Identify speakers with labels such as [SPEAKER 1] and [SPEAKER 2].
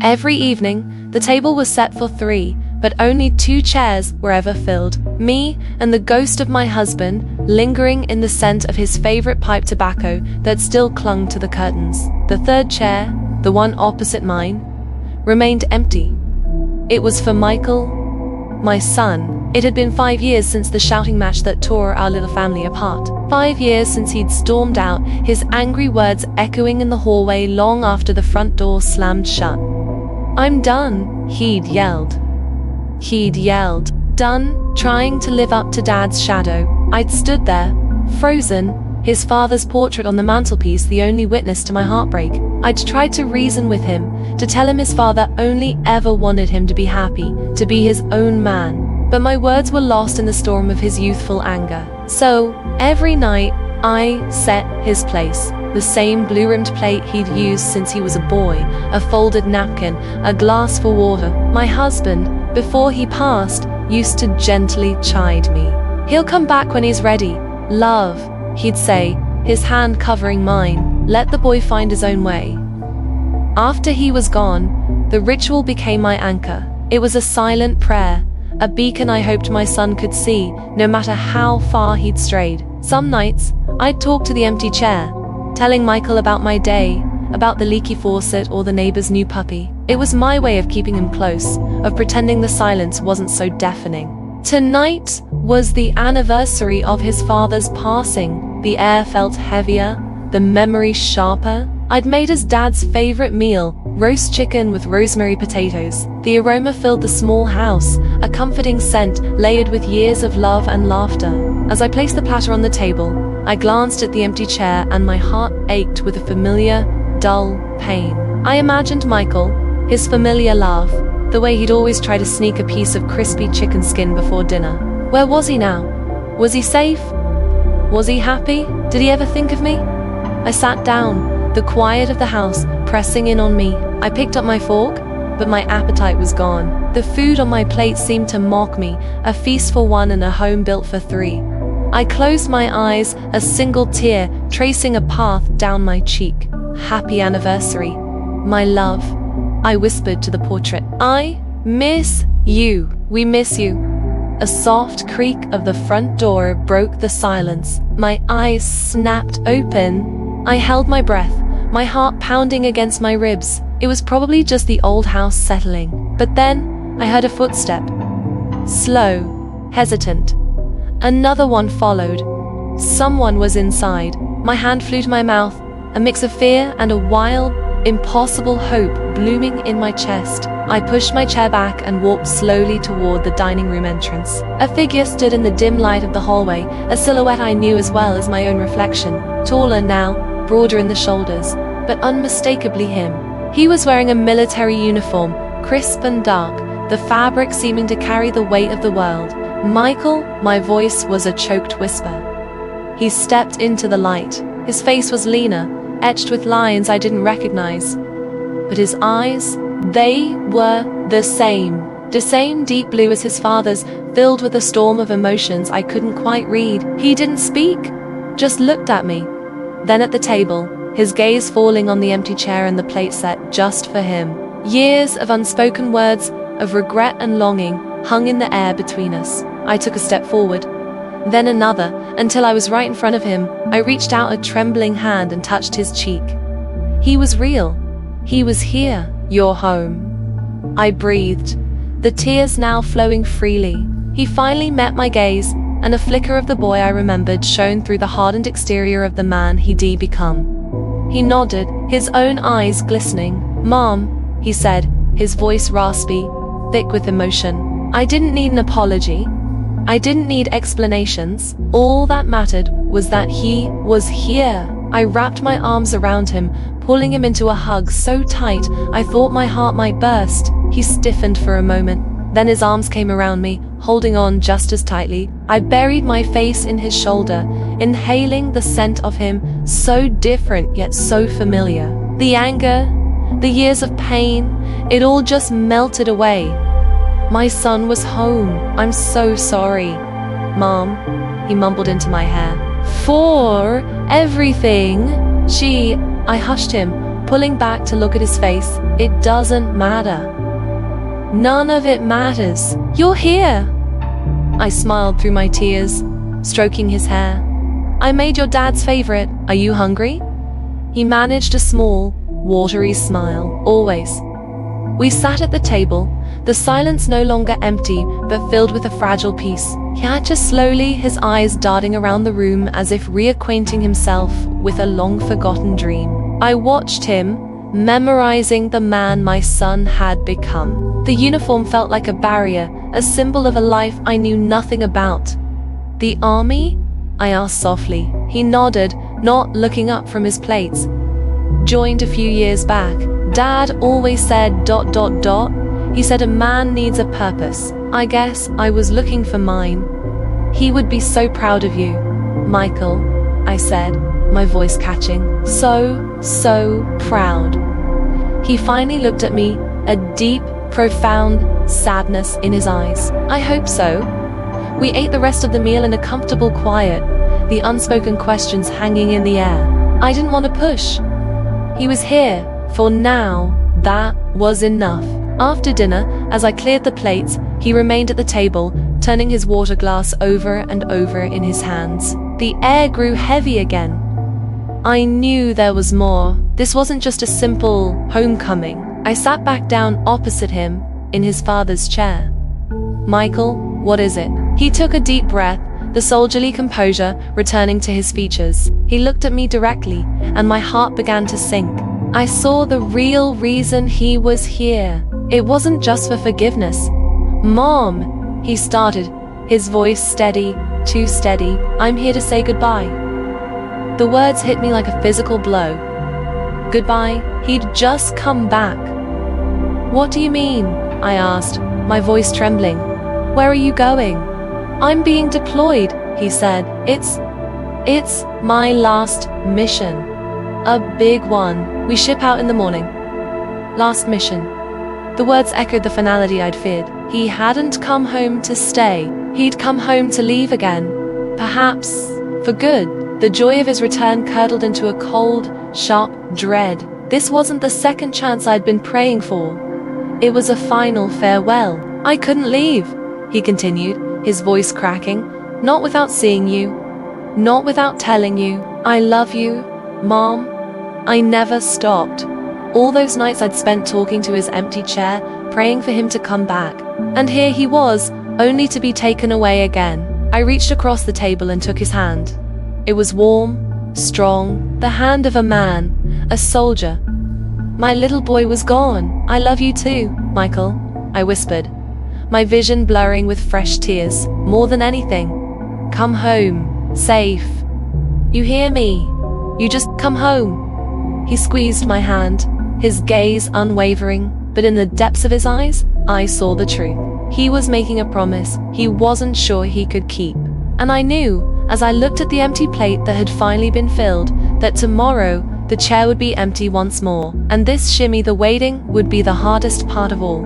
[SPEAKER 1] Every evening, the table was set for 3, but only 2 chairs were ever filled. Me and the ghost of my husband, lingering in the scent of his favorite pipe tobacco that still clung to the curtains. The 3rd chair, the one opposite mine, remained empty. It was for Michael, my son. It had been 5 years since the shouting match that tore our little family apart. 5 years since he'd stormed out, his angry words echoing in the hallway long after the front door slammed shut. "I'm done," he'd yelled. Done trying to live up to Dad's shadow. I'd stood there, frozen, his father's portrait on the mantelpiece the only witness to my heartbreak. I'd tried to reason with him, to tell him his father only ever wanted him to be happy, to be his own man. But my words were lost in the storm of his youthful anger. So, every night, I set his place. The same blue-rimmed plate he'd used since he was a boy, a folded napkin, a glass for water. My husband, before he passed, used to gently chide me. "He'll come back when he's ready. Love," he'd say, his hand covering mine. "Let the boy find his own way." After he was gone, the ritual became my anchor. It was a silent prayer, a beacon I hoped my son could see, no matter how far he'd strayed. Some nights, I'd talk to the empty chair, telling Michael about my day, about the leaky faucet or the neighbor's new puppy. It was my way of keeping him close, of pretending the silence wasn't so deafening. Tonight was the anniversary of his father's passing. The air felt heavier, the memory sharper. I'd made his dad's favorite meal, roast chicken with rosemary potatoes. The aroma filled the small house, a comforting scent layered with years of love and laughter. As I placed the platter on the table, I glanced at the empty chair and my heart ached with a familiar, dull pain. I imagined Michael, his familiar laugh, the way he'd always try to sneak a piece of crispy chicken skin before dinner. Where was he now? Was he safe? Was he happy? Did he ever think of me? I sat down, the quiet of the house pressing in on me. I picked up my fork, but my appetite was gone. The food on my plate seemed to mock me, a feast for one and a home built for 3. I closed my eyes, a single tear tracing a path down my cheek. "Happy anniversary, my love," I whispered to the portrait. "I miss you. We miss you." A soft creak of the front door broke the silence. My eyes snapped open. I held my breath, my heart pounding against my ribs. It was probably just the old house settling. But then I heard a footstep. Slow, hesitant. Another one followed. Someone was inside. My hand flew to my mouth, a mix of fear and a wild, impossible hope blooming in my chest. I pushed my chair back and walked slowly toward the dining room entrance. A figure stood in the dim light of the hallway, a silhouette I knew as well as my own reflection, taller now, broader in the shoulders, but unmistakably him. He was wearing a military uniform, crisp and dark, the fabric seeming to carry the weight of the world. "Michael," my voice was a choked whisper. He stepped into the light. His face was leaner, etched with lines I didn't recognize. But his eyes, they were the same deep blue as his father's, filled with a storm of emotions I couldn't quite read. He didn't speak, just looked at me. Then at the table, his gaze falling on the empty chair and the plate set just for him. Years of unspoken words, of regret and longing, hung in the air between us. I took a step forward, then another, until I was right in front of him. I reached out a trembling hand and touched his cheek. He was real. He was here. "You're home," I breathed, the tears now flowing freely. He finally met my gaze, and a flicker of the boy I remembered shone through the hardened exterior of the man he'd become. He nodded, his own eyes glistening. "Mom," he said, his voice raspy, thick with emotion. I didn't need an apology. I didn't need explanations. All that mattered was that he was here. I wrapped my arms around him, pulling him into a hug so tight I thought my heart might burst. He stiffened for a moment. Then his arms came around me, holding on just as tightly. I buried my face in his shoulder, inhaling the scent of him, so different yet so familiar. The anger, the years of pain, it all just melted away. My son was home. "I'm so sorry, Mom," he mumbled into my hair. "For everything." I hushed him, pulling back to look at his face. It doesn't matter. None of it matters. You're here. I smiled through my tears, stroking his hair. I made your dad's favorite. Are you hungry? He managed a small, watery smile. Always. We sat at the table, the silence no longer empty, but filled with a fragile peace. He had just slowly, his eyes darting around the room as if reacquainting himself with a long-forgotten dream. I watched him, memorizing the man my son had become. The uniform felt like a barrier, a symbol of a life I knew nothing about. The army? I asked softly. He nodded, not looking up from his plates. Joined a few years back. Dad always said ... He said a man needs a purpose. I guess I was looking for mine. He would be so proud of you, Michael, I said, my voice catching. So proud. He finally looked at me, a deep, profound sadness in his eyes. I hope so. We ate the rest of the meal in a comfortable quiet, the unspoken questions hanging in the air. I didn't want to push. He was here, for now, that was enough. After dinner, as I cleared the plates, he remained at the table, turning his water glass over and over in his hands. The air grew heavy again. I knew there was more. This wasn't just a simple homecoming. I sat back down opposite him, in his father's chair. Michael, what is it? He took a deep breath, the soldierly composure returning to his features. He looked at me directly, and my heart began to sink. I saw the real reason he was here. It wasn't just for forgiveness. Mom, he started, his voice steady, too steady. I'm here to say goodbye. The words hit me like a physical blow. Goodbye? He'd just come back. What do you mean? I asked, my voice trembling. Where are you going? I'm being deployed, he said. It's my last mission. A big one. We ship out in the morning. Last mission. The words echoed the finality I'd feared. He hadn't come home to stay. He'd come home to leave again. Perhaps for good. The joy of his return curdled into a cold, sharp dread. This wasn't the second chance I'd been praying for. It was a final farewell. I couldn't leave, he continued, his voice cracking. Not without seeing you. Not without telling you. I love you, Mom. I never stopped. All those nights I'd spent talking to his empty chair, praying for him to come back. And here he was, only to be taken away again. I reached across the table and took his hand. It was warm, strong, the hand of a man, a soldier. My little boy was gone. I love you too, Michael, I whispered, my vision blurring with fresh tears. More than anything, come home, safe. You hear me? You just come home. He squeezed my hand, his gaze unwavering, but in the depths of his eyes, I saw the truth. He was making a promise he wasn't sure he could keep. And I knew, as I looked at the empty plate that had finally been filled, that tomorrow, the chair would be empty once more, and this shimmy, the waiting, would be the hardest part of all.